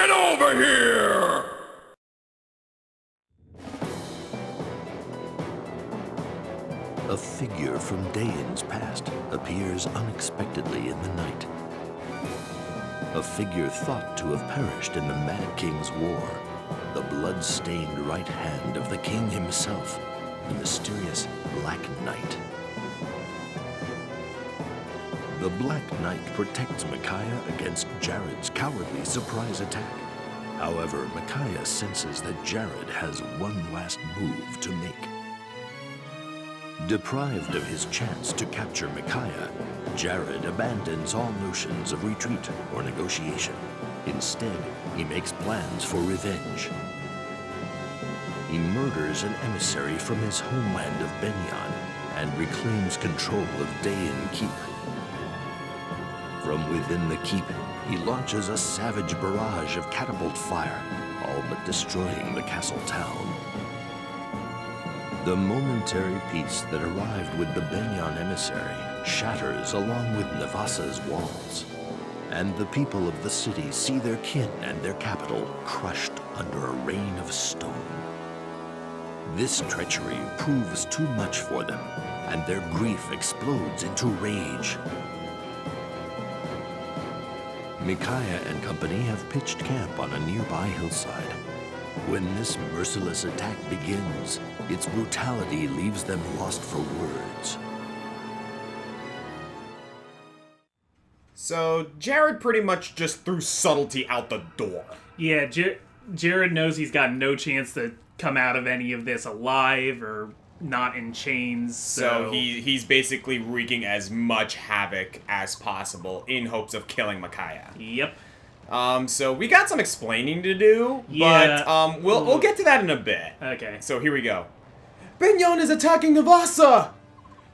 Get over here! A figure from Daein's past appears unexpectedly in the night. A figure thought to have perished in the Mad King's war. The blood-stained right hand of the king himself, the mysterious Black Knight. The Black Knight protects Micaiah against Jared's cowardly surprise attack. However, Micaiah senses that Jared has one last move to make. Deprived of his chance to capture Micaiah, Jared abandons all notions of retreat or negotiation. Instead, he makes plans for revenge. He murders an emissary from his homeland of Benyon and reclaims control of Daein Keep. From within the keep, he launches a savage barrage of catapult fire, all but destroying the castle town. The momentary peace that arrived with the Benyon emissary shatters along with Navasa's walls, and the people of the city see their kin and their capital crushed under a rain of stone. This treachery proves too much for them, and their grief explodes into rage. Micaiah and company have pitched camp on a nearby hillside. When this merciless attack begins, its brutality leaves them lost for words. So, Jared pretty much just threw subtlety out the door. Yeah, Jared knows he's got no chance to come out of any of this alive or not in chains. So he's basically wreaking as much havoc as possible in hopes of killing Micaiah. Yep. So we got some explaining to do, yeah. but we'll get to that in a bit. Okay. So here we go. Benyon is attacking Navasa!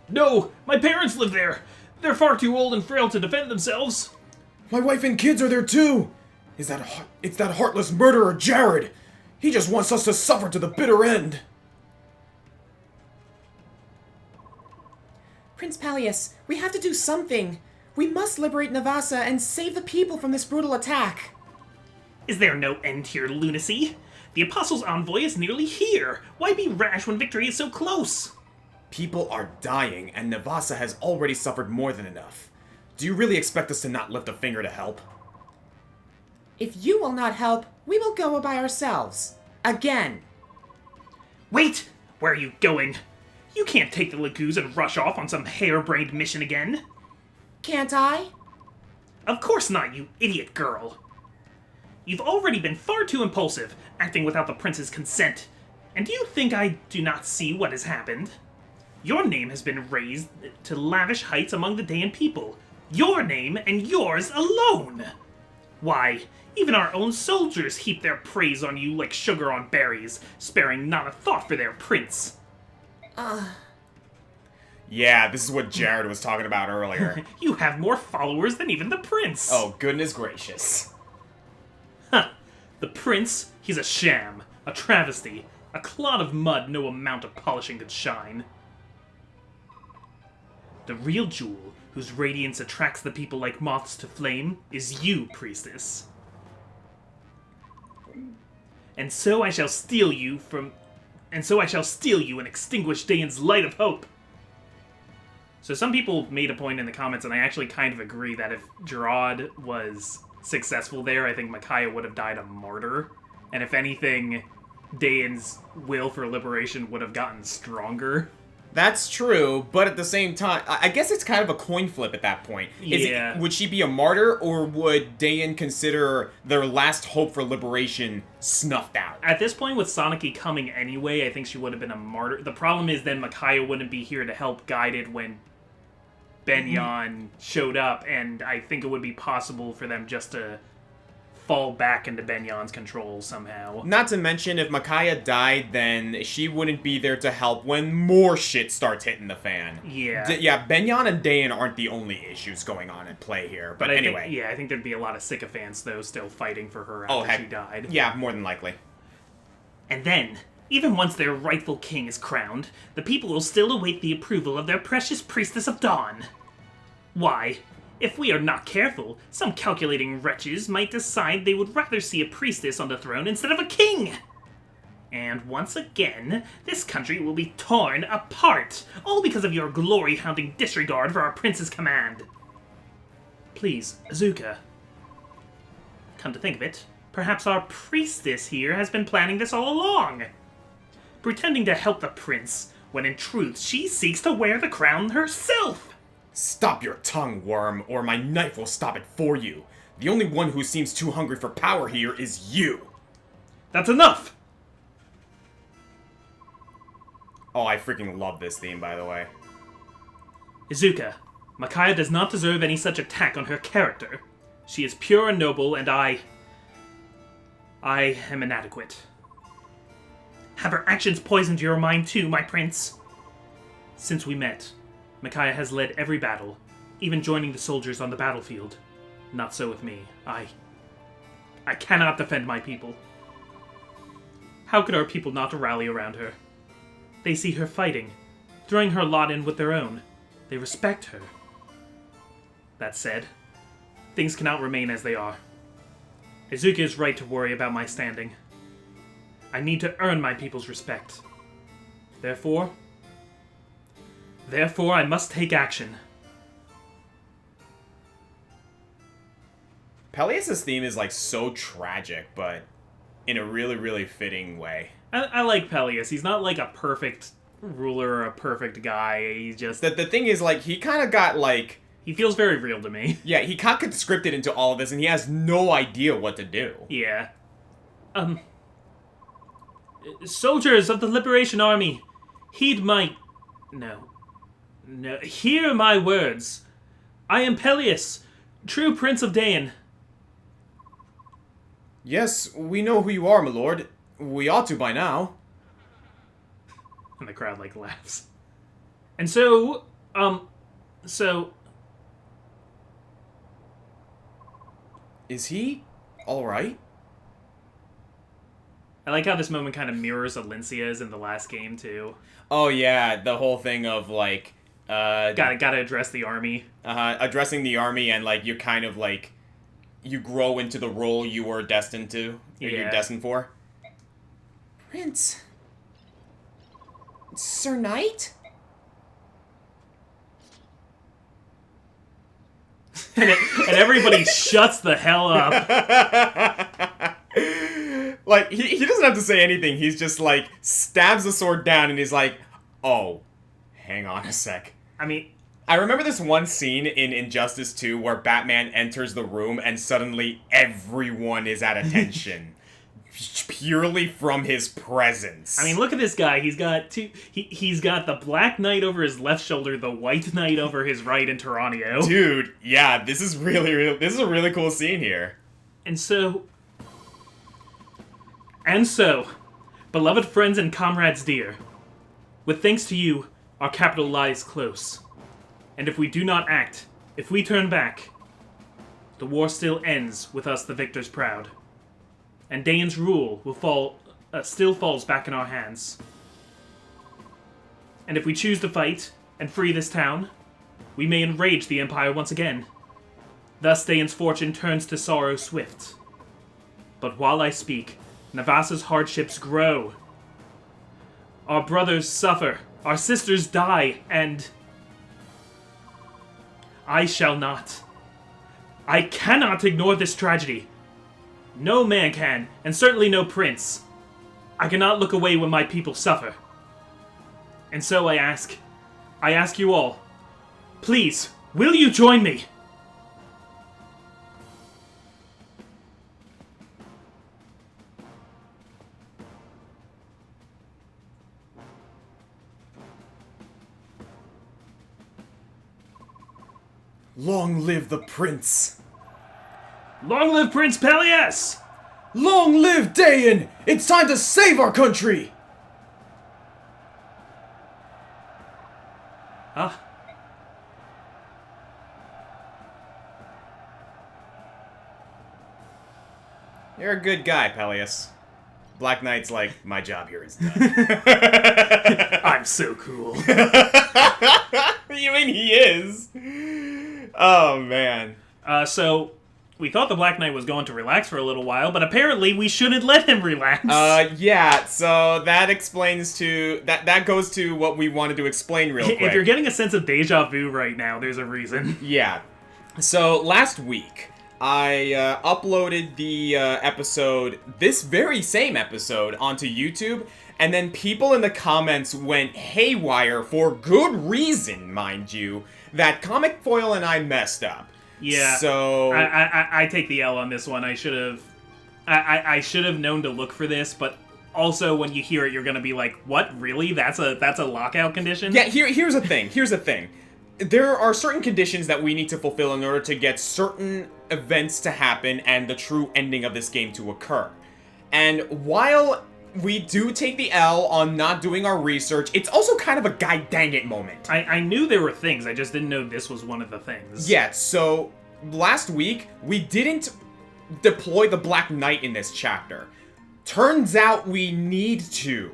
No, my parents live there. They're far too old and frail to defend themselves. My wife and kids are there too. It's that heartless murderer Jared. He just wants us to suffer to the bitter end. Prince Peleas, we have to do something. We must liberate Navasa and save the people from this brutal attack. Is there no end to your lunacy? The Apostle's envoy is nearly here. Why be rash when victory is so close? People are dying, and Navasa has already suffered more than enough. Do you really expect us to not lift a finger to help? If you will not help, we will go by ourselves. Again. Wait! Where are you going? You can't take the Laguz and rush off on some harebrained mission again. Can't I? Of course not, you idiot girl. You've already been far too impulsive, acting without the prince's consent. And do you think I do not see what has happened? Your name has been raised to lavish heights among the Daein people. Your name and yours alone! Why, even our own soldiers heap their praise on you like sugar on berries, sparing not a thought for their prince. Yeah, this is what Jared was talking about earlier. You have more followers than even the prince. Oh, goodness gracious. Huh. The prince, he's a sham, a travesty, a clod of mud no amount of polishing could shine. The real jewel, whose radiance attracts the people like moths to flame, is you, priestess. And so I shall steal you and extinguish Daein's light of hope. So some people made a point in the comments, and I actually kind of agree, that if Gerard was successful there, I think Micaiah would have died a martyr. And if anything, Daein's will for liberation would have gotten stronger. That's true, but at the same time, I guess it's kind of a coin flip at that point. Would she be a martyr, or would Daein consider their last hope for liberation snuffed out? At this point, with Soniki coming anyway, I think she would have been a martyr. The problem is then Micaiah wouldn't be here to help guide it when Benyon showed up, and I think it would be possible for them just to fall back into Benyon's control somehow. Not to mention, if Micaiah died, then she wouldn't be there to help when more shit starts hitting the fan. Yeah. Yeah, Benyon and Daein aren't the only issues going on at play here, but anyway. I think there'd be a lot of sycophants, though, still fighting for her after she died. Yeah, more than likely. And then, even once their rightful king is crowned, the people will still await the approval of their precious priestess of dawn. Why? If we are not careful, some calculating wretches might decide they would rather see a priestess on the throne instead of a king. And once again, this country will be torn apart, all because of your glory-hounding disregard for our prince's command. Please, Azuka. Come to think of it, perhaps our priestess here has been planning this all along. Pretending to help the prince, when in truth she seeks to wear the crown herself. Stop your tongue, worm, or my knife will stop it for you. The only one who seems too hungry for power here is you. That's enough! Oh, I freaking love this theme, by the way. Izuka, Micaiah does not deserve any such attack on her character. She is pure and noble, and I am inadequate. Have her actions poisoned your mind too, my prince? Since we met, Micaiah has led every battle, even joining the soldiers on the battlefield. Not so with me. I cannot defend my people. How could our people not rally around her? They see her fighting, throwing her lot in with their own. They respect her. That said, things cannot remain as they are. Izuka is right to worry about my standing. I need to earn my people's respect. Therefore, I must take action. Peleas' theme is like so tragic, but in a really, really fitting way. I like Peleas. He's not like a perfect ruler or a perfect guy. He's just... The thing is, like, he kind of got, like... He feels very real to me. Yeah, he got conscripted into all of this, and he has no idea what to do. Yeah. Soldiers of the Liberation Army, heed my... No, hear my words. I am Peleas, true Prince of Daen. Yes, we know who you are, my lord. We ought to by now. And the crowd, like, laughs. And so... Is he alright? I like how this moment kind of mirrors Alencia's in the last game, too. Oh, yeah, the whole thing of, like, Gotta address the army. Addressing the army, and, like, you kind of, like, you grow into the role you were destined to, or you're destined for. Prince. Sir Knight? and everybody shuts the hell up. Like, he doesn't have to say anything. He's just, like, stabs the sword down, and he's like, oh, hang on a sec. I mean... I remember this one scene in Injustice 2 where Batman enters the room, and suddenly everyone is at attention. Purely from his presence. I mean, look at this guy. He's got he's got the Black Knight over his left shoulder, the White Knight over his right in Tyranio. Dude, yeah, this is this is a really cool scene here. And so, beloved friends and comrades dear, with thanks to you, our capital lies close. And if we do not act, if we turn back, the war still ends with us the victors proud. And Daen's rule will still falls back in our hands. And if we choose to fight and free this town, we may enrage the Empire once again. Thus Daen's fortune turns to sorrow swift. But while I speak, Navasa's hardships grow. Our brothers suffer, our sisters die, and... I shall not. I cannot ignore this tragedy. No man can, and certainly no prince. I cannot look away when my people suffer. And so I ask you all, please, will you join me? Long live the prince! Long live Prince Peleas! Long live Daen! It's time to save our country! Ah. You're a good guy, Peleas. Black Knight's like, my job here is done. I'm so cool. You mean he is? Oh, man. So, we thought the Black Knight was going to relax for a little while, but apparently we shouldn't let him relax. Yeah, so that explains to... That goes to what we wanted to explain real quick. If you're getting a sense of deja vu right now, there's a reason. Yeah. So, last week, I uploaded the episode, this very same episode, onto YouTube, and then people in the comments went haywire for good reason, mind you, that ComicFoil and I messed up. Yeah. So I take the L on this one. I should have known to look for this, but also when you hear it, you're gonna be like, "What? Really? That's a lockout condition?" Yeah. Here's the thing. Here's the thing. There are certain conditions that we need to fulfill in order to get certain events to happen and the true ending of this game to occur. And while we do take the L on not doing our research, it's also kind of a god dang it moment. I knew there were things, I just didn't know this was one of the things. Yeah, so last week, we didn't deploy the Black Knight in this chapter. Turns out we need to,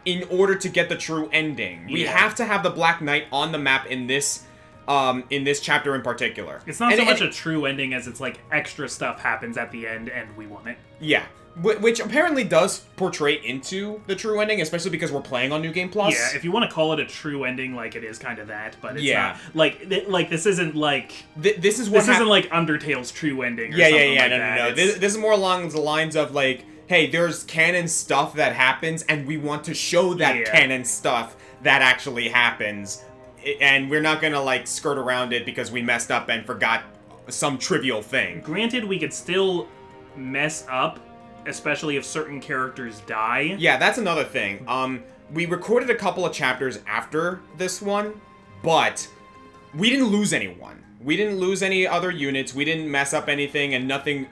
in order to get the true ending. We have to have the Black Knight on the map in this chapter in particular. It's not so much a true ending as it's like extra stuff happens at the end and we want it. Yeah. Which apparently does portray into the true ending, especially because we're playing on New Game Plus. Yeah, if you want to call it a true ending, like, it is kind of that, but it's not. Like, this isn't like... This isn't like Undertale's true ending or something like that. No. This is more along the lines of, like, hey, there's canon stuff that happens, and we want to show that canon stuff that actually happens, and we're not gonna, like, skirt around it because we messed up and forgot some trivial thing. Granted, we could still mess up, especially if certain characters die. Yeah, that's another thing. We recorded a couple of chapters after this one, but we didn't lose anyone. We didn't lose any other units, we didn't mess up anything, and nothing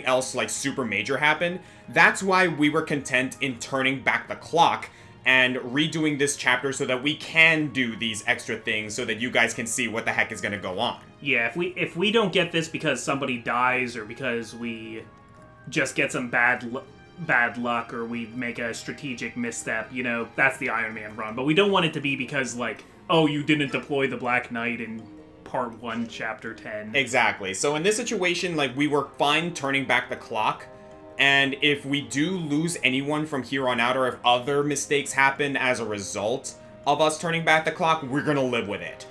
else, like, super major happened. That's why we were content in turning back the clock and redoing this chapter so that we can do these extra things so that you guys can see what the heck is gonna go on. Yeah, if we don't get this because somebody dies or because we just get some bad luck or we make a strategic misstep, you know, that's the Iron Man run. But we don't want it to be because, like, oh, you didn't deploy the Black Knight in Part 1, Chapter 10. Exactly. So in this situation, like, we were fine turning back the clock, and if we do lose anyone from here on out, or if other mistakes happen as a result of us turning back the clock, we're gonna live with it.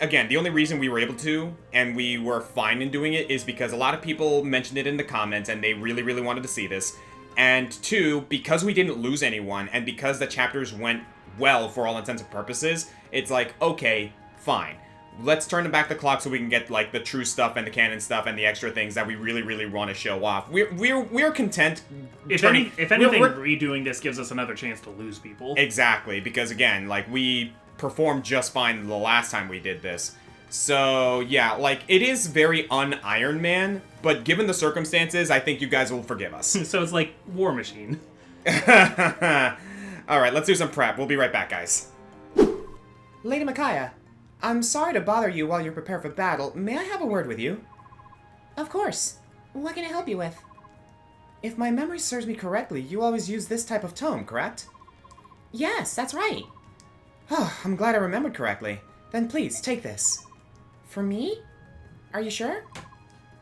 Again, the only reason we were able to, and we were fine in doing it, is because a lot of people mentioned it in the comments, and they really, really wanted to see this. And two, because we didn't lose anyone, and because the chapters went well for all intents and purposes, it's like, okay, fine. Let's turn back the clock so we can get, like, the true stuff and the canon stuff and the extra things that we really, really want to show off. We're content. If anything, redoing this gives us another chance to lose people. Exactly, because again, like, we performed just fine the last time we did this. So, yeah, like, it is very un-Iron Man, but given the circumstances, I think you guys will forgive us. So it's like War Machine. Alright, let's do some prep. We'll be right back, guys. Lady Micaiah, I'm sorry to bother you while you prepare for battle. May I have a word with you? Of course. What can I help you with? If my memory serves me correctly, you always use this type of tome, correct? Yes, that's right. Oh, I'm glad I remembered correctly. Then please, take this. For me? Are you sure?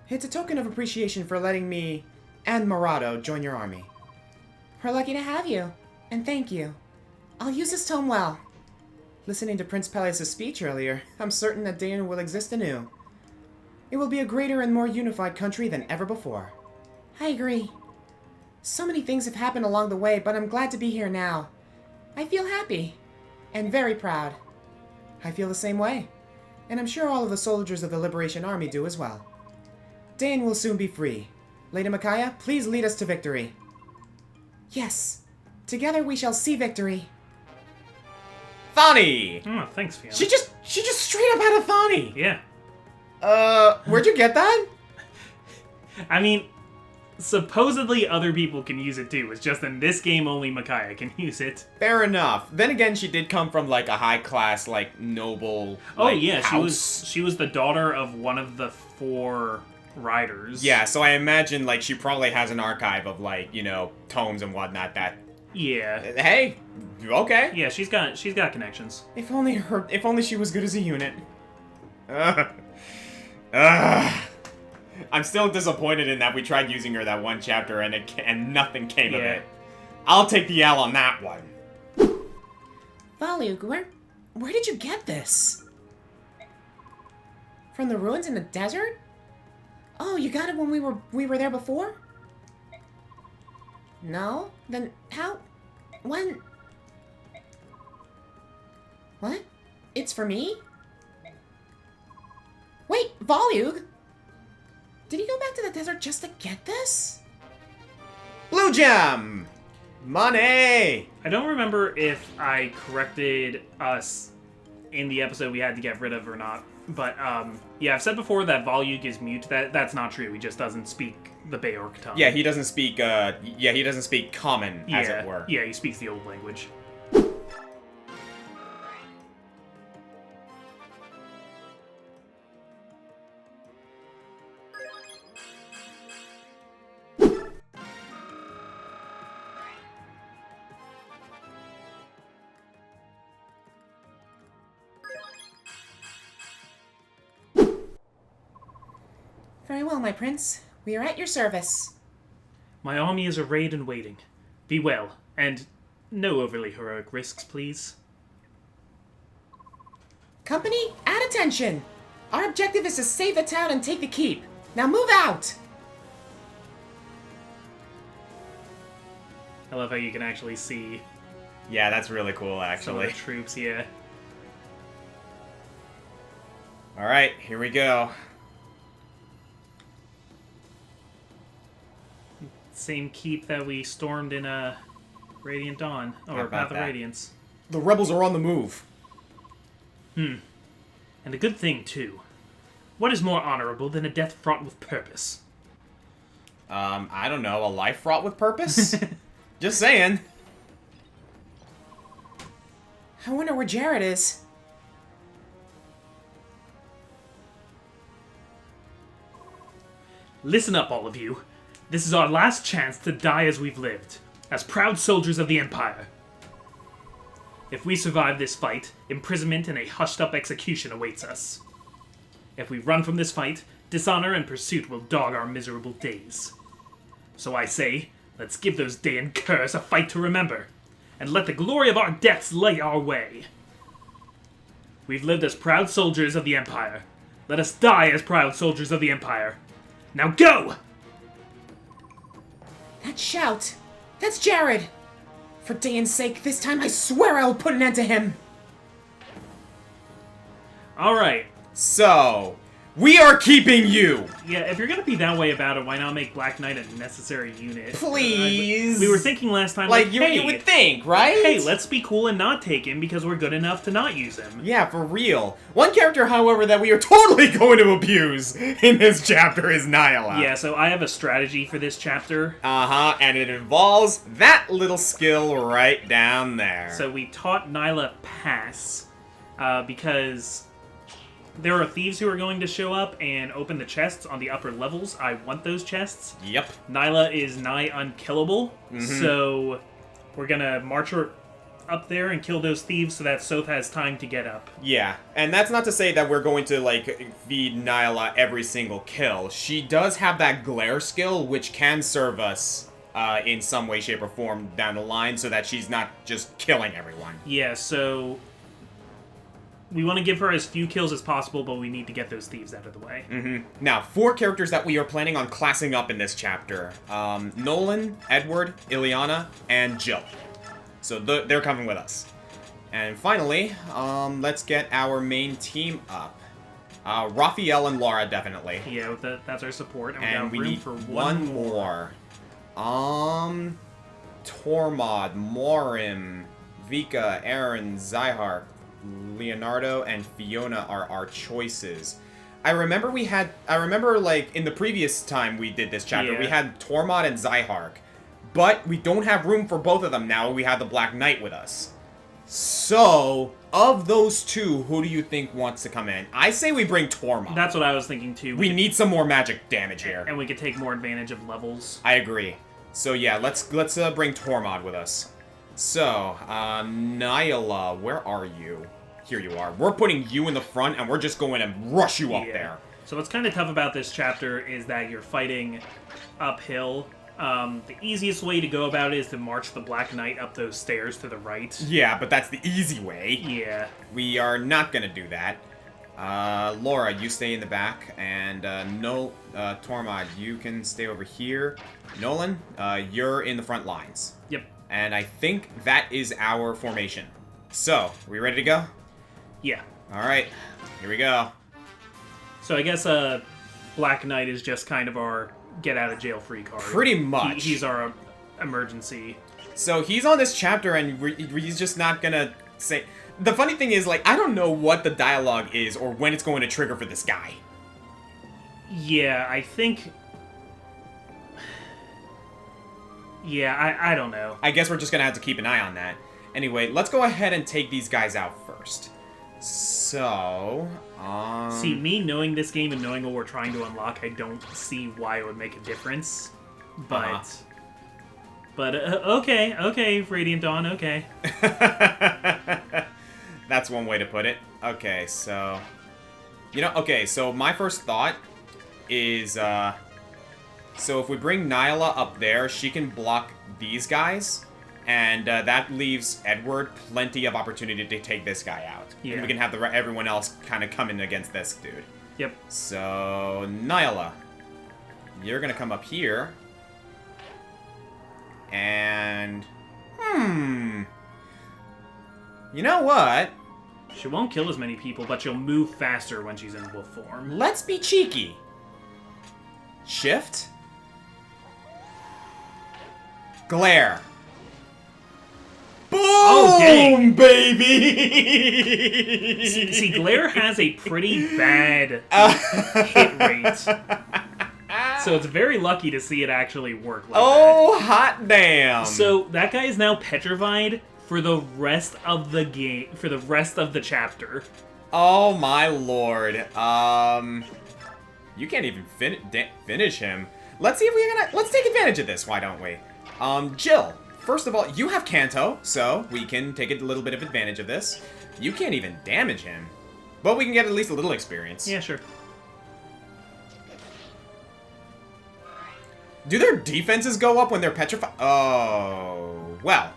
It's a token of appreciation for letting me and Morado join your army. We're lucky to have you, and thank you. I'll use this tome well. Listening to Prince Peleas' speech earlier, I'm certain that Dayan will exist anew. It will be a greater and more unified country than ever before. I agree. So many things have happened along the way, but I'm glad to be here now. I feel happy. And very proud. I feel the same way, and I'm sure all of the soldiers of the Liberation Army do as well. Dayan will soon be free. Lady Micaiah, please lead us to victory. Yes, together we shall see victory. Thani! Oh, thanks, Fiona. She just straight up had a Thani! Yeah. Where'd you get that? I mean, supposedly other people can use it too. It's just in this game only Micaiah can use it. Fair enough. Then again, she did come from, like, a high-class, like, noble, oh, yeah, house. she was the daughter of one of the 4 riders. Yeah, so I imagine, like, she probably has an archive of, like, you know, tomes and whatnot that... Yeah. Hey, okay. Yeah, she's got connections. If only she was good as a unit. I'm still disappointed in that we tried using her that one chapter and nothing came of Yeah. it. I'll take the L on that one. Valug, where did you get this? From the ruins in the desert? Oh, you got it when we were there before? No? Then how? When? What? It's for me? Wait, Volug? Did he go back to the desert just to get this? Blue gem! Money! I don't remember if I corrected us in the episode we had to get rid of or not. But, yeah, I've said before that Volug is mute. That's not true. He just doesn't speak the Beorc tongue. Yeah, he doesn't speak, he doesn't speak common, as it were. Yeah, he speaks the old language. Very well, my prince. We are at your service. My army is arrayed and waiting. Be well, and no overly heroic risks, please. Company, at attention! Our objective is to save the town and take the keep. Now move out! I love how you can actually see Yeah, that's really cool, some of actually. the troops, yeah. Alright, here we go. Same keep that we stormed in Radiant Dawn, How or about Path of that? Radiance. The rebels are on the move. And a good thing, too. What is more honorable than a death fraught with purpose? I don't know, a life fraught with purpose? Just saying. I wonder where Jared is. Listen up, all of you. This is our last chance to die as we've lived, as proud soldiers of the Empire. If we survive this fight, imprisonment and a hushed-up execution awaits us. If we run from this fight, dishonor and pursuit will dog our miserable days. So I say, let's give those Daean curs a fight to remember, and let the glory of our deaths light our way. We've lived as proud soldiers of the Empire. Let us die as proud soldiers of the Empire. Now go! That shout! That's Jared! For Daean's sake, this time I swear I will put an end to him! Alright. So, we are keeping you! Yeah, if you're gonna be that way about it, why not make Black Knight a necessary unit? Please! We were thinking last time, Like, like, you, hey, you would think, right? hey, let's be cool and not take him because we're good enough to not use him. Yeah, for real. One character, however, that we are totally going to abuse in this chapter is Nyla. Yeah, so I have a strategy for this chapter. Uh-huh, and it involves that little skill right down there. So we taught Nyla Pass, because there are thieves who are going to show up and open the chests on the upper levels. I want those chests. Yep. Nyla is nigh unkillable, so we're gonna march her up there and kill those thieves so that Soth has time to get up. Yeah, and that's not to say that we're going to, like, feed Nyla every single kill. She does have that glare skill, which can serve us in some way, shape, or form down the line so that she's not just killing everyone. Yeah, so we want to give her as few kills as possible, but we need to get those thieves out of the way. Now, 4 characters that we are planning on classing up in this chapter. Nolan, Edward, Ileana, and Jill. So they're coming with us. And finally, let's get our main team up. Raphael and Laura, definitely. Yeah, that's our support, and we And got we room need for one more. Tormod, Morim, Vika, Aaron, Zyhar, Leonardo, and Fiona are our choices. I remember like in the previous time we did this chapter, Yeah. we had Tormod and Zyhark, but we don't have room for both of them now. We have the Black Knight with us. So, of those two, who do you think wants to come in? I say we bring Tormod. That's what I was thinking too. We need some more magic damage here. and we could take more advantage of levels. I agree. So yeah, let's bring Tormod with us. So, Nyla, where are you? here you are. We're putting you in the front, and we're just going to rush you up there. So what's kind of tough about this chapter is that you're fighting uphill. The easiest way to go about it is to march the Black Knight up those stairs to the right. Yeah, but that's the easy way. Yeah. We are not going to do that. Laura, you stay in the back, and Tormod, you can stay over here. Nolan, you're in the front lines. Yep. And I think that is our formation. So, are we ready to go? Yeah. Alright, here we go. So I guess Black Knight is just kind of our get-out-of-jail-free card. Pretty much. He's our emergency. So he's on this chapter, and he's just not gonna say... The funny thing is, like, I don't know what the dialogue is or when it's going to trigger for this guy. Yeah, I think... Yeah, I don't know. I guess we're just gonna have to keep an eye on that. Anyway, let's go ahead and take these guys out first. So, See, me knowing this game and knowing what we're trying to unlock, I don't see why it would make a difference. But... okay, Radiant Dawn, okay. That's one way to put it. Okay, so... so my first thought is, so if we bring Nyla up there, she can block these guys, and that leaves Edward plenty of opportunity to take this guy out. Yeah. And we can have everyone else kind of come in against this dude. Yep. So, Nyla, you're gonna come up here. And... You know what? She won't kill as many people, but she'll move faster when she's in wolf form. Let's be cheeky. Shift. Glare. Boom, dang. baby! See, Glare has a pretty bad hit rate. So it's very lucky to see it actually work like that. Hot damn! So that guy is now petrified for the rest of the game, for the rest of the chapter. Oh my lord. You can't even finish him. Let's see if let's take advantage of this, why don't we? Jill, first of all, you have Kanto, so we can take a little bit of advantage of this. You can't even damage him, but we can get at least a little experience. Yeah, sure. Do their defenses go up when they're petrified? Oh, well.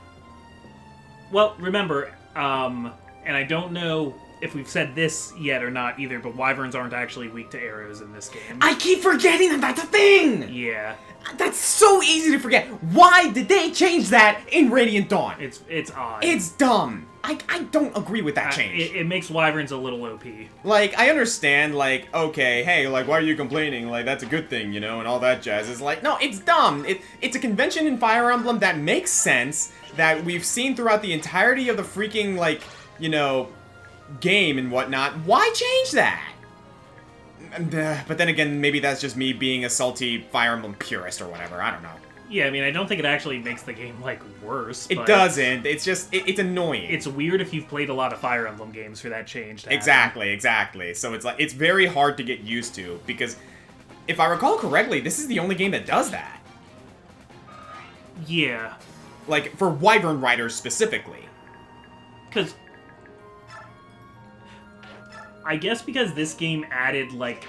Well, remember, and I don't know if we've said this yet or not either, but wyverns aren't actually weak to arrows in this game. I keep forgetting that that's a thing! Yeah. That's so easy to forget. Why did they change that in Radiant Dawn? It's odd. It's dumb. I don't agree with that change. It makes wyverns a little OP. Like, I understand, like, okay, hey, like, why are you complaining? Like, that's a good thing, you know, and all that jazz. It's like, no, it's dumb. It's a convention in Fire Emblem that makes sense, that we've seen throughout the entirety of the freaking, like, you know, game and whatnot. Why change that? But then again, maybe that's just me being a salty Fire Emblem purist or whatever. I don't know. Yeah, I mean, I don't think it actually makes the game, like, worse. It doesn't. It's just, it's annoying. It's weird if you've played a lot of Fire Emblem games for that change to happen. Exactly. So it's like, it's very hard to get used to, because if I recall correctly, this is the only game that does that. Yeah. Like, for Wyvern Riders specifically. Because... I guess because this game added, like,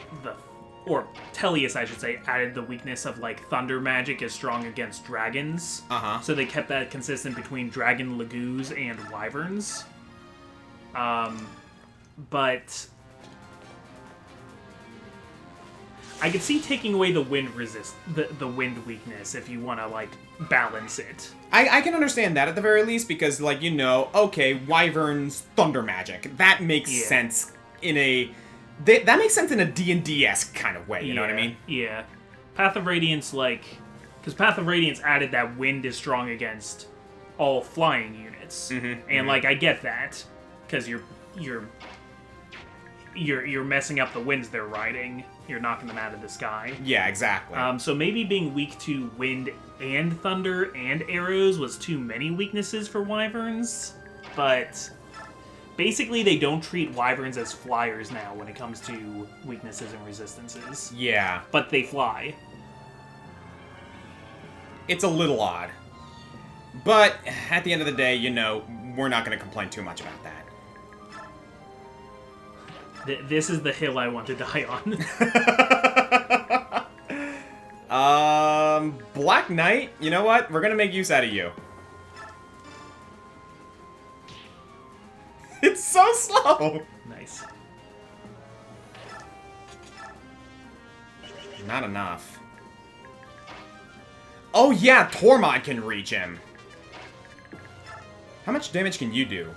or Peleas, I should say, added the weakness of, like, thunder magic is strong against dragons. Uh-huh. So they kept that consistent between dragon lagoos and wyverns. But... I could see taking away the wind the wind weakness if you want to, like, balance it. I can understand that at the very least, because, like, you know, okay, Wyvern's thunder magic. That makes sense in a... that makes sense in a D&D-esque kind of way, you know what I mean? Yeah. Path of Radiance, like... Because Path of Radiance added that wind is strong against all flying units. And, like, I get that. Because you're messing up the winds they're riding. You're knocking them out of the sky. Yeah, exactly. So maybe being weak to wind and thunder and arrows was too many weaknesses for wyverns. But... basically, they don't treat wyverns as flyers now when it comes to weaknesses and resistances. Yeah. But they fly. It's a little odd. But, at the end of the day, you know, we're not going to complain too much about that. This is the hill I want to die on. Black Knight, you know what? We're gonna make use out of you. It's so slow! Nice. Not enough. Oh yeah, Tormod can reach him. How much damage can you do?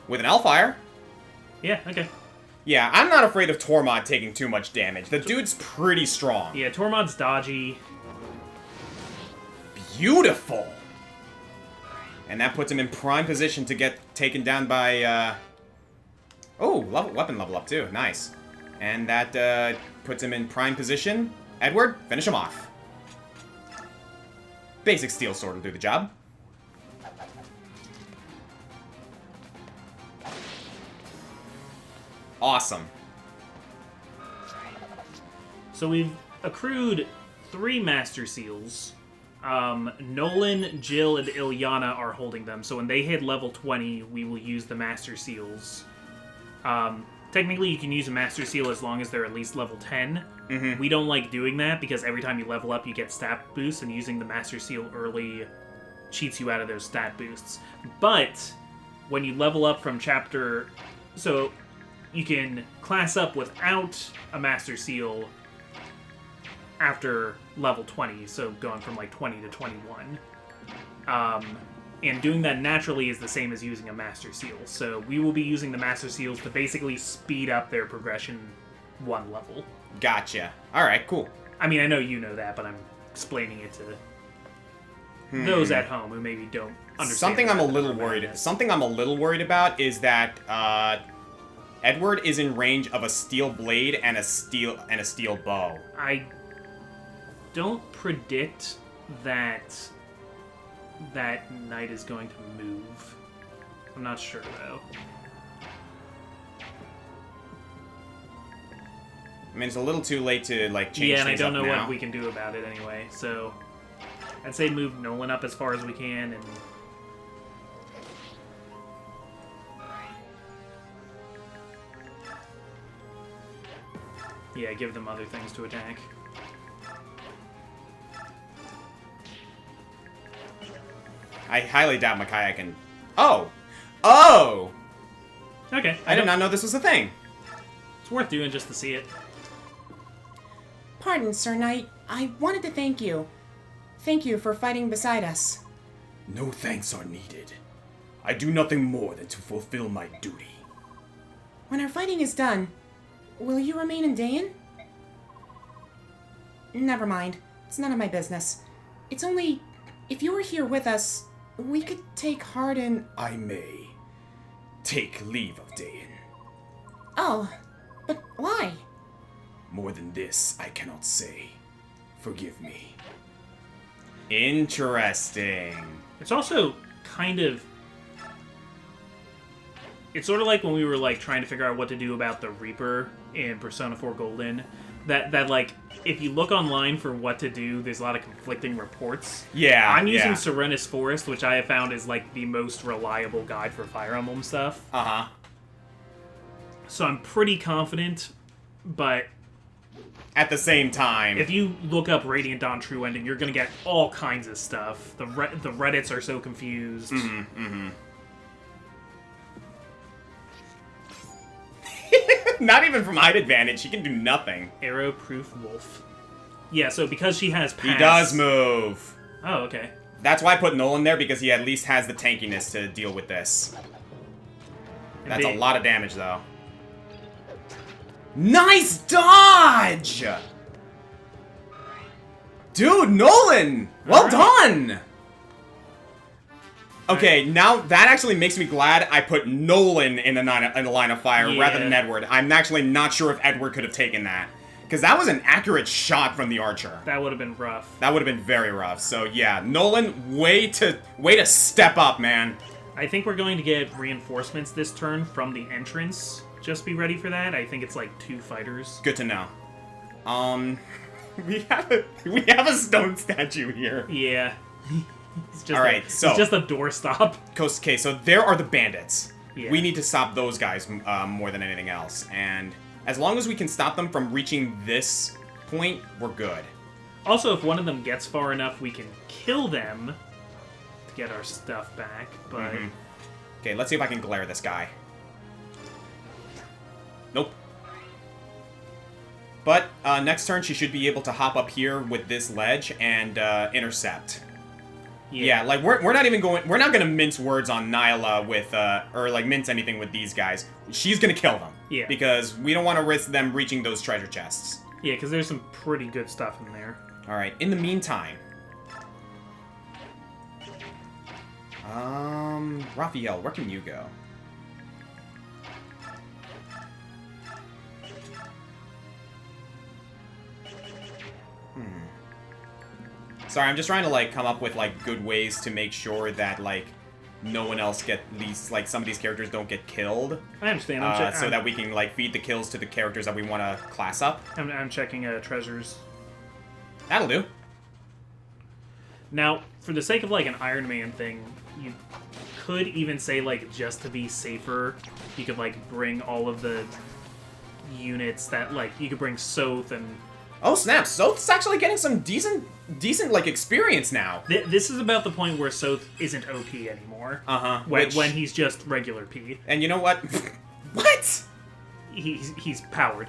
With an Hellfire? Yeah, okay. Yeah, I'm not afraid of Tormod taking too much damage. The dude's pretty strong. Yeah, Tormod's dodgy. Beautiful! And that puts him in prime position to get taken down by, Oh, weapon level up too. Nice. And that, puts him in prime position. Edward, finish him off. Basic steel sword will do the job. Awesome. So we've accrued 3 Master Seals. Nolan, Jill, and Ilyana are holding them, so when they hit level 20, we will use the Master Seals. Technically, you can use a Master Seal as long as they're at least level 10. Mm-hmm. We don't like doing that, because every time you level up, you get stat boosts, and using the Master Seal early cheats you out of those stat boosts. But, when you level up from chapter... So, you can class up without a Master Seal after level 20, so going from like 20 to 21. And doing that naturally is the same as using a Master Seal. So we will be using the Master Seals to basically speed up their progression 1 level. Gotcha. Alright, cool. I mean, I know you know that, but I'm explaining it to those at home who maybe don't understand. Something I'm a little worried about is that Edward is in range of a steel blade and a steel bow. I don't predict that knight is going to move. I'm not sure though. I mean, it's a little too late to like change Yeah, and I things don't up know now. what we can do about it anyway. So I'd say move Nolan up as far as we can, and yeah, give them other things to attack. I highly doubt Micaiah can... Oh! Oh! Okay. I did not know this was a thing. It's worth doing just to see it. Pardon, Sir Knight. I wanted to thank you. Thank you for fighting beside us. No thanks are needed. I do nothing more than to fulfill my duty. When our fighting is done, will you remain in Dayan? Never mind. It's none of my business. It's only... If you were here with us, we could take heart in... I may take leave of Dayan. Oh, but why? More than this, I cannot say. Forgive me. Interesting. It's also kind of... It's sort of like when we were like trying to figure out what to do about the Reaper in Persona 4 Golden. That like, if you look online for what to do, there's a lot of conflicting reports. Yeah, I'm using yeah. Serenus Forest, which I have found is like the most reliable guide for Fire Emblem stuff. Uh-huh. So I'm pretty confident, but At the same time... if you look up Radiant Dawn True Ending, you're gonna get all kinds of stuff. The Reddits are so confused. Not even from height advantage, he can do nothing. Arrow-proof wolf. Yeah, so because she has pass... He does move. Oh, okay. That's why I put Nolan there, because he at least has the tankiness to deal with this. That's a lot of damage, though. Nice dodge! Dude, Nolan! Well done! Okay, now that actually makes me glad I put Nolan in the line of fire rather than Edward. I'm actually not sure if Edward could have taken that. Because that was an accurate shot from the archer. That would have been rough. That would have been very rough. So yeah, Nolan, way to step up, man. I think we're going to get reinforcements this turn from the entrance. Just be ready for that. I think it's like 2 fighters. Good to know. We have a stone statue here. Yeah. It's just All right, so it's just a doorstop. Okay, so there are the bandits. Yeah. We need to stop those guys more than anything else. And as long as we can stop them from reaching this point, we're good. Also, if one of them gets far enough, we can kill them to get our stuff back, but... Okay, let's see if I can glare this guy. Nope. But next turn, she should be able to hop up here with this ledge and intercept. Yeah, like we're not even going. We're not gonna mince words on Nyla with or like mince anything with these guys. She's gonna kill them. Yeah. Because we don't want to risk them reaching those treasure chests. Yeah, because there's some pretty good stuff in there. All right. In the meantime, Raphael, where can you go? Sorry, I'm just trying to, like, come up with, like, good ways to make sure that, like, no one else like, some of these characters don't get killed. I understand. So that we can, like, feed the kills to the characters that we want to class up. I'm checking treasures. That'll do. Now, for the sake of, like, an Iron Man thing, you could even say, like, just to be safer, you could, like, bring all of the units that, like, you could bring Soth and... Oh, snap. Soth's actually getting some decent, like, experience now. This is about the point where Soth isn't OP anymore. Uh-huh. When he's just regular P. And you know what? What? He's powered.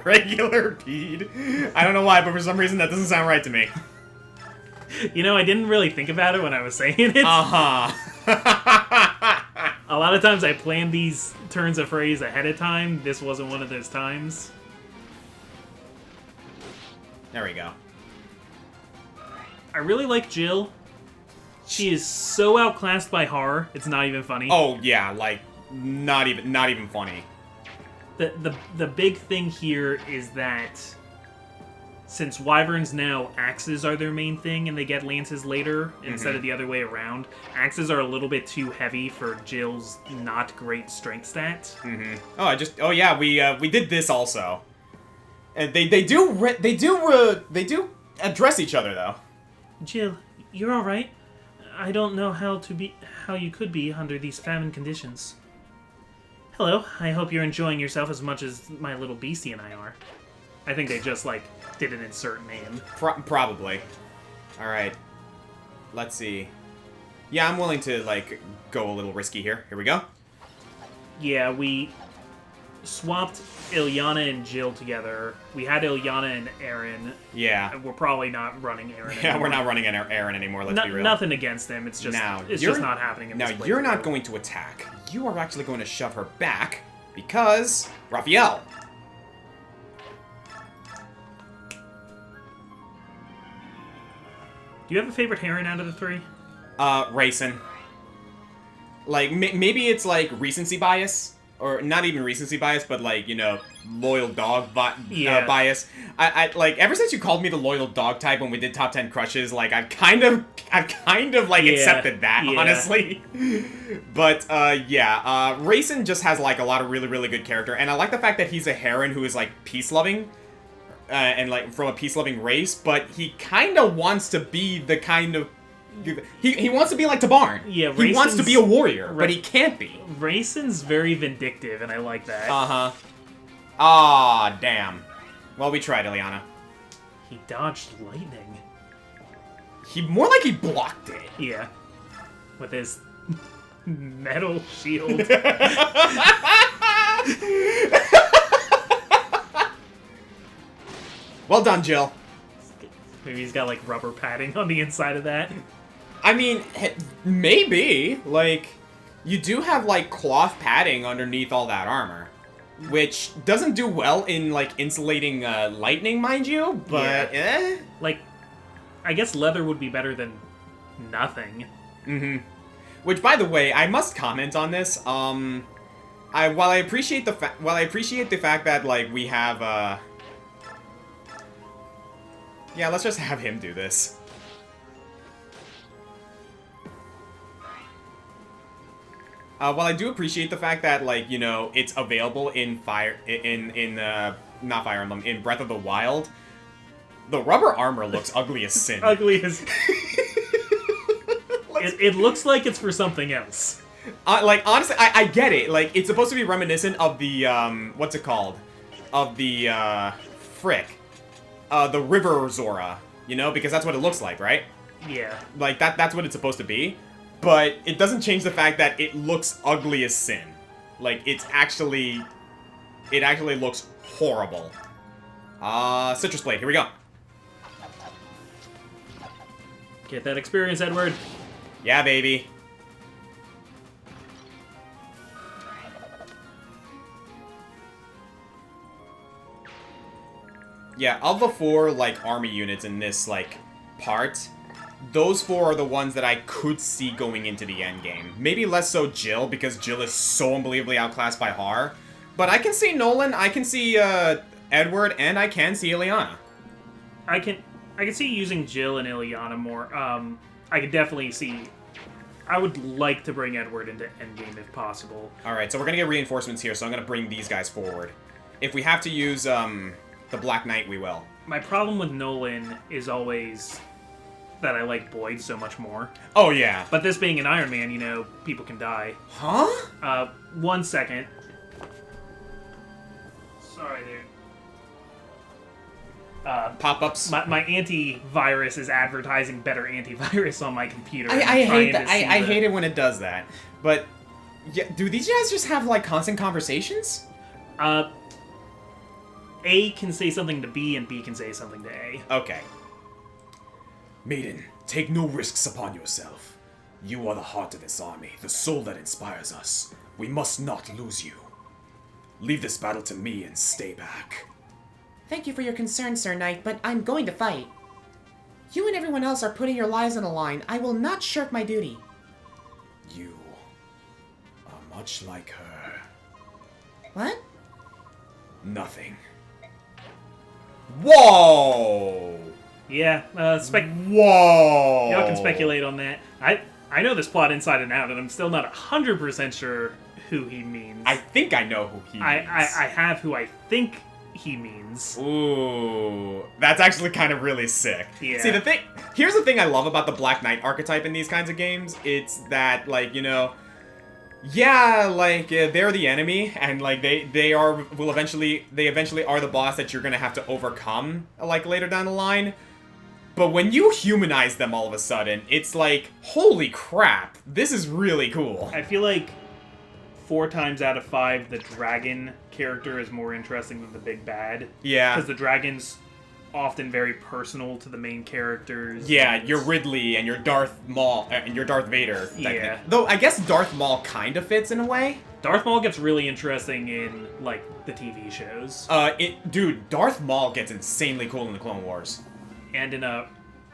Regular peed. I don't know why, but for some reason that doesn't sound right to me. You know, I didn't really think about it when I was saying it. Uh-huh. A lot of times I plan these turns of phrase ahead of time. This wasn't one of those times. There we go. I really like Jill. She is so outclassed by Har, it's not even funny. Oh, yeah, like, not even funny. The big thing here is that since Wyverns now, axes are their main thing, and they get lances later instead of the other way around, axes are a little bit too heavy for Jill's not great strength stats. Oh yeah, we did this also. And they do address each other though. Jill, you're all right. I don't know how you could be under these famine conditions. Hello, I hope you're enjoying yourself as much as my little beastie and I are. I think they just, like, did an insert name. Probably. Alright. Let's see. Yeah, I'm willing to, like, go a little risky here. Here we go. Yeah, we swapped Ilyana and Jill together. We had Ilyana and Aaron. Yeah. We're probably not running Aaron Yeah, anymore. we're not running Aaron anymore, let's be real. Nothing against him, it's just, just not happening in this Now, you're not going to attack. You are actually going to shove her back, because... Raphael! Do you have a favorite Heron out of the three? Raisin. Like, maybe it's, like, recency bias. Or not even recency bias, but, like, you know, loyal dog bias. I like, ever since you called me the loyal dog type when we did top 10 crushes, like, I've kind of, like, accepted that, honestly. But, yeah, Raisin just has, like, a lot of really, really good character. And I like the fact that he's a Heron who is, like, peace-loving. And, like, from a peace-loving race, but he kind of wants to be the kind of... He wants to be like Tabarn. Yeah, he wants to be a warrior, but he can't be. Raisin's very vindictive, and I like that. Uh-huh. Ah, damn. Well, we tried, Ilyana. He dodged lightning. More like he blocked it. Yeah. With his metal shield. Well done, Jill. Maybe he's got, like, rubber padding on the inside of that. I mean, maybe. Like, you do have, like, cloth padding underneath all that armor. Which doesn't do well in, like, insulating lightning, mind you, but Like, I guess leather would be better than nothing. Which, by the way, I must comment on this. While I appreciate the fact that, like, we have, yeah, let's just have him do this. While I do appreciate the fact that, like, you know, it's available in not Fire Emblem, in Breath of the Wild, the rubber armor looks ugly as sin. Ugly as... It looks like it's for something else. Like, honestly, I get it. Like, it's supposed to be reminiscent of the, what's it called? Of the, the River Zora, you know? Because that's what it looks like, right? Yeah. Like, that's what it's supposed to be. But it doesn't change the fact that it looks ugly as sin. Like, it actually looks horrible. Citrus Blade, here we go. Get that experience, Edward. Yeah, baby. Yeah, of the 4, like, army units in this, like, part, those 4 are the ones that I could see going into the endgame. Maybe less so Jill, because Jill is so unbelievably outclassed by Har. But I can see Nolan, I can see, Edward, and I can see Ileana. I can see using Jill and Ileana more. I could definitely see... I would like to bring Edward into endgame if possible. Alright, so we're gonna get reinforcements here, so I'm gonna bring these guys forward. If we have to use, the Black Knight, we will. My problem with Nolan is always that I like Boyd so much more. Oh, yeah. But this being an Iron Man, you know, people can die. Huh? 1 second. Sorry, dude. Pop-ups? My antivirus is advertising better antivirus on my computer. I hate that. I hate it when it does that. But, yeah, do these guys just have, like, constant conversations? A can say something to B, and B can say something to A. Okay. Maiden, take no risks upon yourself. You are the heart of this army, the soul that inspires us. We must not lose you. Leave this battle to me and stay back. Thank you for your concern, Sir Knight, but I'm going to fight. You and everyone else are putting your lives on the line. I will not shirk my duty. You are much like her. What? Nothing. Whoa! Yeah, Whoa! y'all can speculate on that. I know this plot inside and out, and I'm still not 100% sure who he means. I think I know who he means. I have who I think he means. Ooh, that's actually kind of really sick. Yeah. See, here's the thing I love about the Black Knight archetype in these kinds of games. It's that, like, you know, yeah, like, they're the enemy, and, like, they eventually are the boss that you're gonna have to overcome, like, later down the line. But when you humanize them all of a sudden, it's like, holy crap, this is really cool. I feel like 4 times out of 5, the dragon character is more interesting than the big bad. Yeah. Because the dragon's often very personal to the main characters. Yeah, and your Ridley and your Darth Maul and your Darth Vader. Yeah. Though I guess Darth Maul kind of fits in a way. Darth Maul gets really interesting in, like, the TV shows. Dude, Darth Maul gets insanely cool in the Clone Wars. And in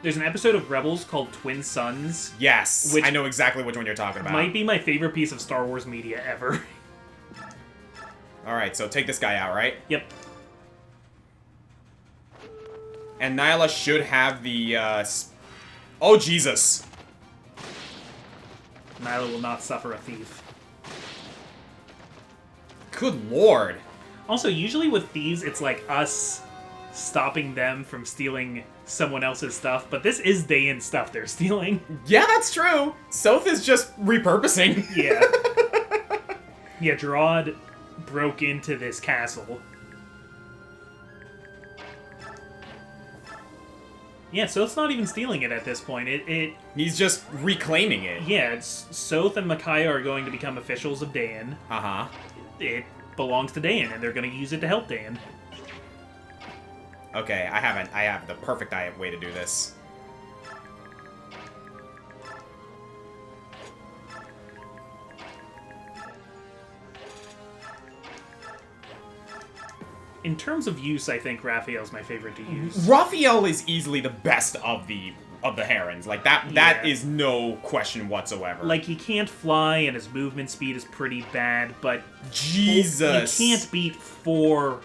there's an episode of Rebels called Twin Suns. Yes, Which I know exactly which one you're talking about. Might be my favorite piece of Star Wars media ever. Alright, so take this guy out, right? Yep. And Nyla should have the, Oh, Jesus! Nyla will not suffer a thief. Good lord! Also, usually with thieves, it's like us stopping them from stealing someone else's stuff, but this is Daein stuff they're stealing. Yeah, that's true! Soth is just repurposing. Yeah. Yeah, Gerard broke into this castle. Yeah, Soth's not even stealing it at this point. He's just reclaiming it. Yeah, Soth and Micaiah are going to become officials of Daein. Uh-huh. It belongs to Daein, and they're going to use it to help Daein. Okay, I have the perfect way to do this. In terms of use, I think Raphael's my favorite to use. Raphael is easily the best of the Herons. Like, that is no question whatsoever. Like, he can't fly, and his movement speed is pretty bad, but... Jesus! You can't beat 4...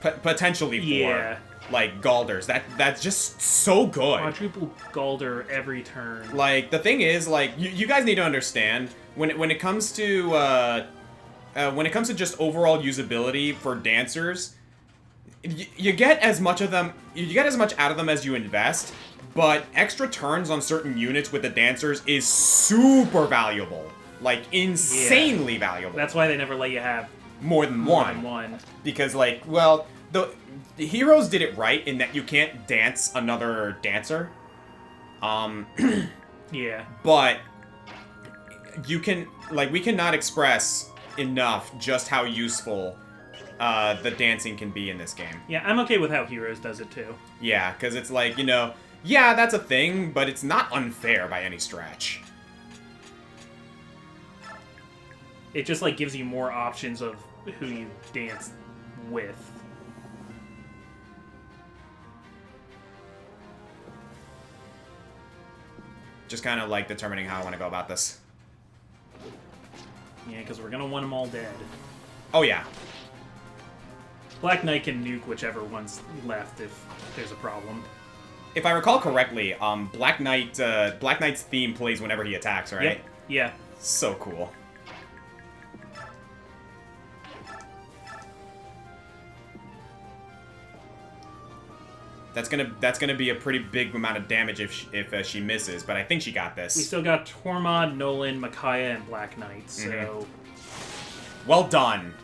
Potentially 4. Yeah. Like, Galders. That's just so good. Quadruple Galder every turn. Like, the thing is, like, you guys need to understand, when it comes to just overall usability for dancers, you get as much of them, you get as much out of them as you invest, but extra turns on certain units with the dancers is super valuable. Like, insanely valuable. That's why they never let you have more than more one. than one. Because, like, well, the heroes did it right in that you can't dance another dancer. Yeah. But you can, like, we cannot express enough just how useful the dancing can be in this game. Yeah, I'm okay with how Heroes does it too. Yeah, because it's like, you know, yeah, that's a thing, but it's not unfair by any stretch. It just like gives you more options of who you dance with. Just kind of like determining how I want to go about this. Yeah, because we're gonna want them all dead. Oh yeah. Black Knight can nuke whichever one's left if there's a problem. If I recall correctly, Black Knight's theme plays whenever he attacks, right? Yep. Yeah. So cool. That's gonna be a pretty big amount of damage if she misses, but I think she got this. We still got Tormod, Nolan, Micaiah, and Black Knight, so... Well done.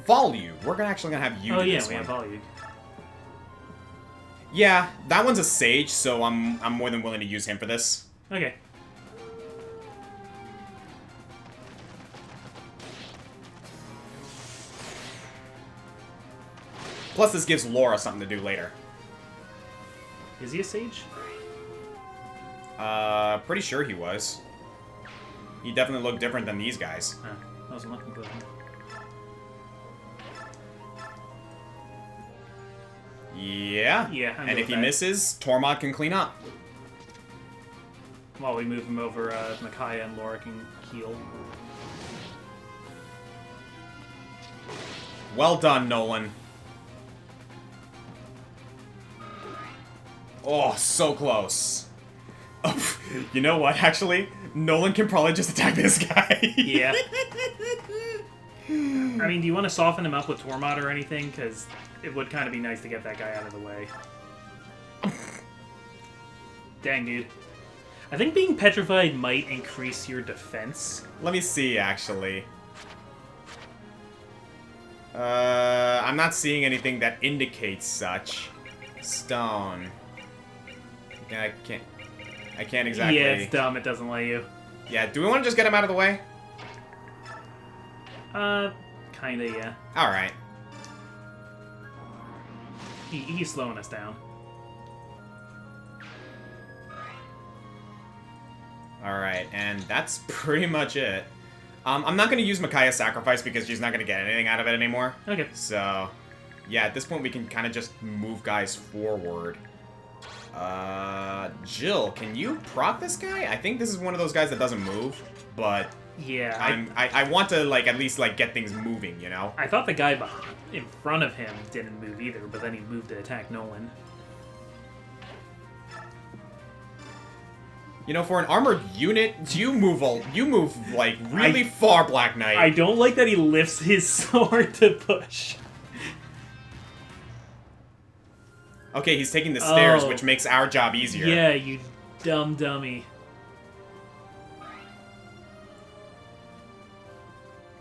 Volue. We're actually gonna have you do this we one. have Volue. Yeah, that one's a sage, so I'm more than willing to use him for this. Okay. Plus, this gives Laura something to do later. Is he a sage? Pretty sure he was. He definitely looked different than these guys. Huh. I wasn't looking good. Yeah. Yeah, I'm and good if he with that. misses, Tormod can clean up. While we move him over, Micaiah and Laura can heal. Well done, Nolan. Oh, so close. Oh, you know what, actually? Nolan can probably just attack this guy. Yeah. I mean, do you want to soften him up with Tormod or anything? Because it would kind of be nice to get that guy out of the way. Dang, dude. I think being petrified might increase your defense. Let me see, actually. I'm not seeing anything that indicates such. Stone. Yeah, I can't exactly... Yeah, it's dumb. It doesn't let you. Yeah, do we want to just get him out of the way? Kinda, yeah. Alright. He's slowing us down. Alright, and that's pretty much it. I'm not going to use Micaiah's Sacrifice because she's not going to get anything out of it anymore. Okay. So, yeah, at this point we can kind of just move guys forward. Jill, can you proc this guy? I think this is one of those guys that doesn't move, but Yeah. I want to, like, at least, like, get things moving, you know? I thought the guy in front of him didn't move either, but then he moved to attack Nolan. You know, for an armored unit, you move like really far, Black Knight. I don't like that he lifts his sword to push. Okay, he's taking the stairs, Oh. which makes our job easier. Yeah, you dumb dummy.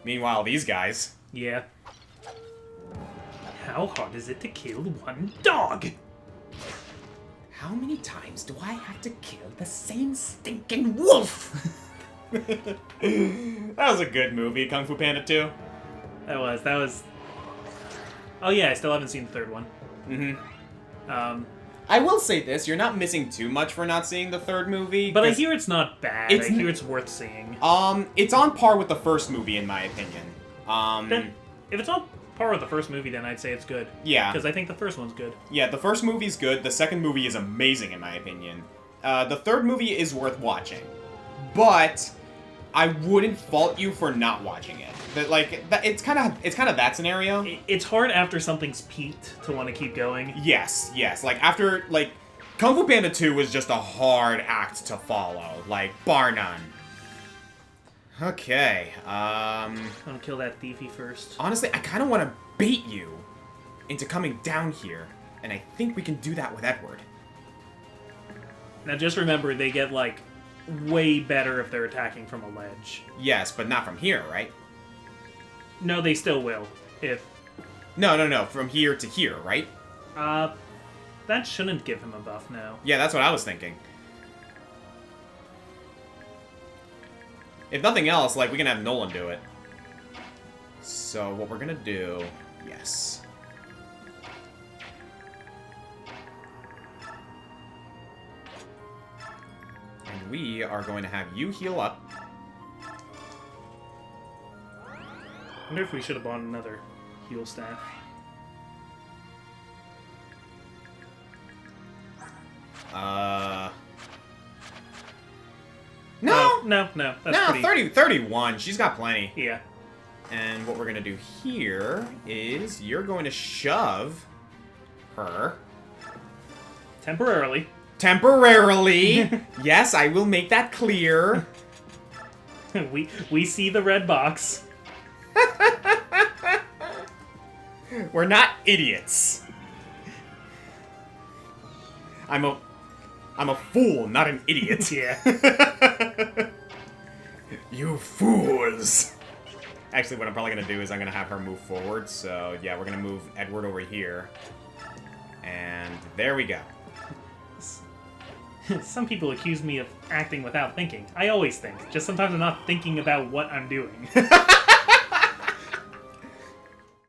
Meanwhile, these guys. Yeah. How hard is it to kill one dog? How many times do I have to kill the same stinking wolf? That was a good movie, Kung Fu Panda 2. That was... Oh yeah, I still haven't seen the third one. Mm-hmm. I will say this, you're not missing too much for not seeing the third movie. But I hear it's not bad. It's I hear it's worth seeing. It's on par with the first movie, in my opinion. Then, if it's on par with the first movie, then I'd say it's good. Yeah. Because I think the first one's good. Yeah, the first movie's good. The second movie is amazing, in my opinion. The third movie is worth watching. But I wouldn't fault you for not watching it. It's kind of that scenario. It's hard after something's peaked to want to keep going. Yes. Like, after, like, Kung Fu Panda 2 was just a hard act to follow, like, bar none. Okay, I'm gonna kill that thiefy first. honestly, I kind of want to bait you into coming down here, and I think we can do that with Edward. Now just remember, they get, like, way better if they're attacking from a ledge. Yes, but not from here, right? No, they still will. If, No, from here to here, right? that shouldn't give him a buff now. Yeah, that's what I was thinking. If nothing else, like, we can have Nolan do it. So, what we're gonna do... Yes. And we are going to have you heal up. I wonder if we should have bought another heal staff. No! No, that's No, pretty... 31. She's got plenty. Yeah. And what we're going to do here is you're going to shove her. Temporarily. Temporarily. Yes, I will make that clear. we see the red box. We're not idiots. I'm a fool, not an idiot. Yeah. You fools. Actually, what I'm probably going to do is I'm going to have her move forward. So, yeah, we're going to move Edward over here. And there we go. Some people accuse me of acting without thinking. I always think. Just sometimes I'm not thinking about what I'm doing.